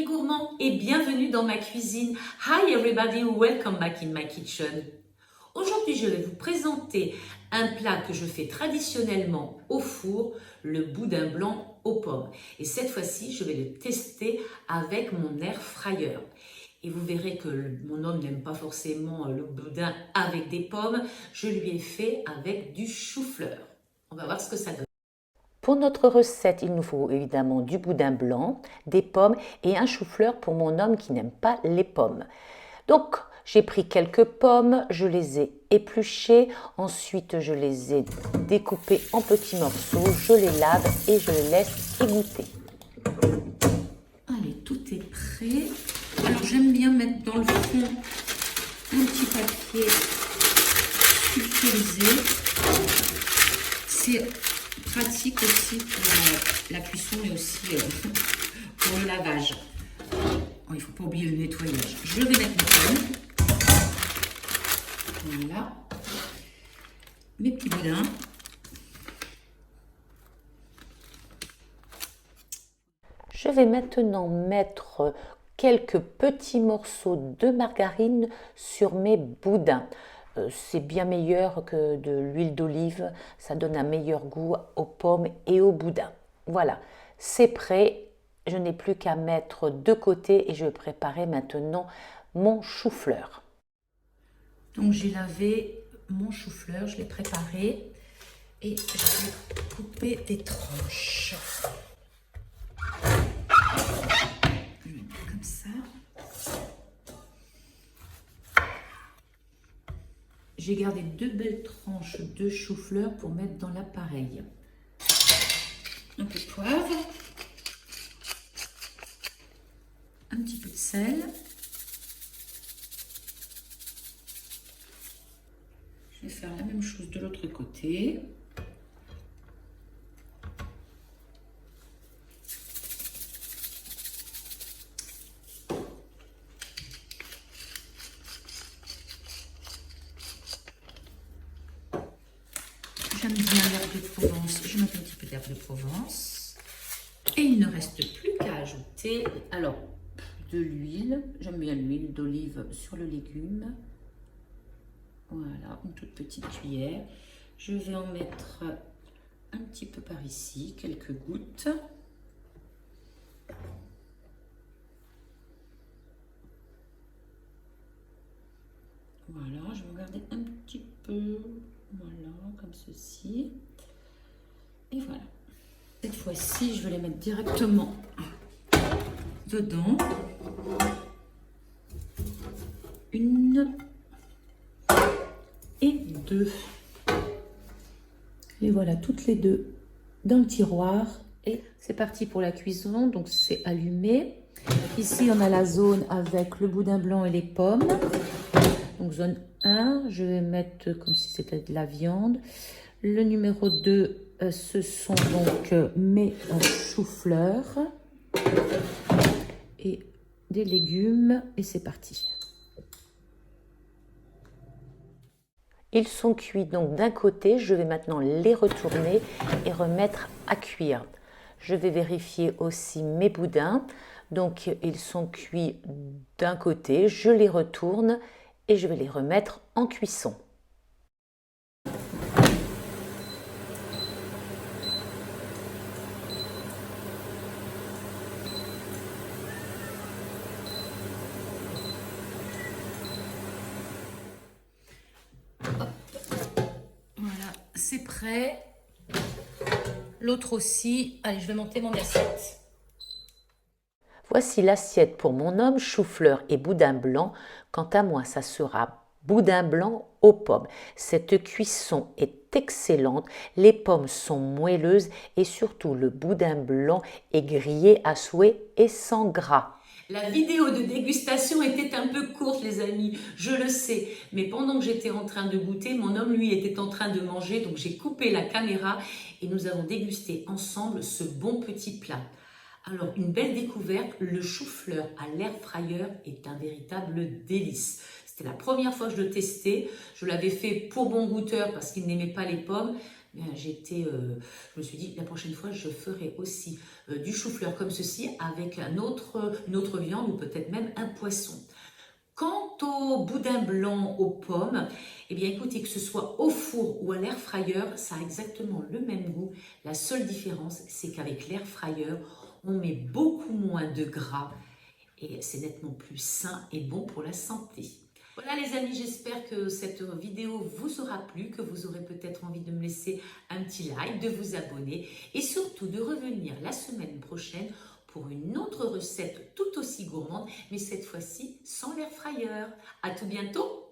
amis gourmands et bienvenue dans ma cuisine. Hi everybody, welcome back in my kitchen. Aujourd'hui, je vais vous présenter un plat que je fais traditionnellement au four, le boudin blanc aux pommes. Et cette fois-ci, je vais le tester avec mon air fryer. Et vous verrez que mon homme n'aime pas forcément le boudin avec des pommes. Je lui ai fait avec du chou-fleur. On va voir ce que ça donne. Pour notre recette, il nous faut évidemment du boudin blanc, des pommes et un chou-fleur pour mon homme qui n'aime pas les pommes. Donc, j'ai pris quelques pommes, je les ai épluchées, ensuite je les ai découpées en petits morceaux, je les lave et je les laisse égoutter. Allez, tout est prêt. Alors, j'aime bien mettre dans le fond un petit papier sulfurisé. C'est pratique aussi pour la cuisson mais aussi pour le lavage. Oh, il ne faut pas oublier le nettoyage. Je vais mettre mes pommes. Voilà. Mes petits boudins. Je vais maintenant mettre quelques petits morceaux de margarine sur mes boudins. C'est bien meilleur que de l'huile d'olive, ça donne un meilleur goût aux pommes et au boudin. Voilà, c'est prêt, je n'ai plus qu'à mettre de côté et je vais préparer maintenant mon chou-fleur. Donc j'ai lavé mon chou-fleur, je l'ai préparé et je vais couper des tranches. Je vais mettre comme ça. J'ai gardé deux belles tranches de chou-fleur pour mettre dans l'appareil. Un peu de poivre, un petit peu de sel. Je vais faire la même chose de l'autre côté. J'aime bien l'herbe de Provence, je mets un petit peu d'herbe de Provence. Et il ne reste plus qu'à ajouter, alors, de l'huile. J'aime bien l'huile d'olive sur le légume. Voilà, une toute petite cuillère. Je vais en mettre un petit peu par ici, quelques gouttes. Voilà, je vais en garder un petit peu. Voilà, comme ceci. Et voilà. Cette fois-ci, je vais les mettre directement dedans. Une et deux. Les voilà toutes les deux dans le tiroir. Et c'est parti pour la cuisson. Donc c'est allumé. Ici, on a la zone avec le boudin blanc et les pommes. Donc zone 1, je vais mettre comme si c'était de la viande. Le numéro 2, ce sont donc mes choux-fleurs et des légumes. Et c'est parti. Ils sont cuits donc d'un côté, je vais maintenant les retourner et remettre à cuire. Je vais vérifier aussi mes boudins. Donc ils sont cuits d'un côté, je les retourne et je vais les remettre en cuisson. Voilà, c'est prêt. L'autre aussi. Allez, je vais monter mon assiette. Voici l'assiette pour mon homme, chou-fleur et boudin blanc. Quant à moi, ça sera boudin blanc aux pommes. Cette cuisson est excellente, les pommes sont moelleuses et surtout le boudin blanc est grillé à souhait et sans gras. La vidéo de dégustation était un peu courte, les amis, je le sais. Mais pendant que j'étais en train de goûter, mon homme, lui, était en train de manger. Donc, j'ai coupé la caméra et nous avons dégusté ensemble ce bon petit plat. Alors, une belle découverte, le chou-fleur à l'air fryer est un véritable délice. C'était la première fois que je le testais. Je l'avais fait pour bon goûteur parce qu'il n'aimait pas les pommes. je me suis dit la prochaine fois je ferai aussi du chou-fleur comme ceci avec une autre viande ou peut-être même un poisson. Quant au boudin blanc aux pommes, eh bien écoutez, que ce soit au four ou à l'air fryer, ça a exactement le même goût. La seule différence, c'est qu'avec l'air fryer, on met beaucoup moins de gras et c'est nettement plus sain et bon pour la santé. Voilà les amis, j'espère que cette vidéo vous aura plu, que vous aurez peut-être envie de me laisser un petit like, de vous abonner et surtout de revenir la semaine prochaine pour une autre recette tout aussi gourmande, mais cette fois-ci sans l'air fryer. À tout bientôt!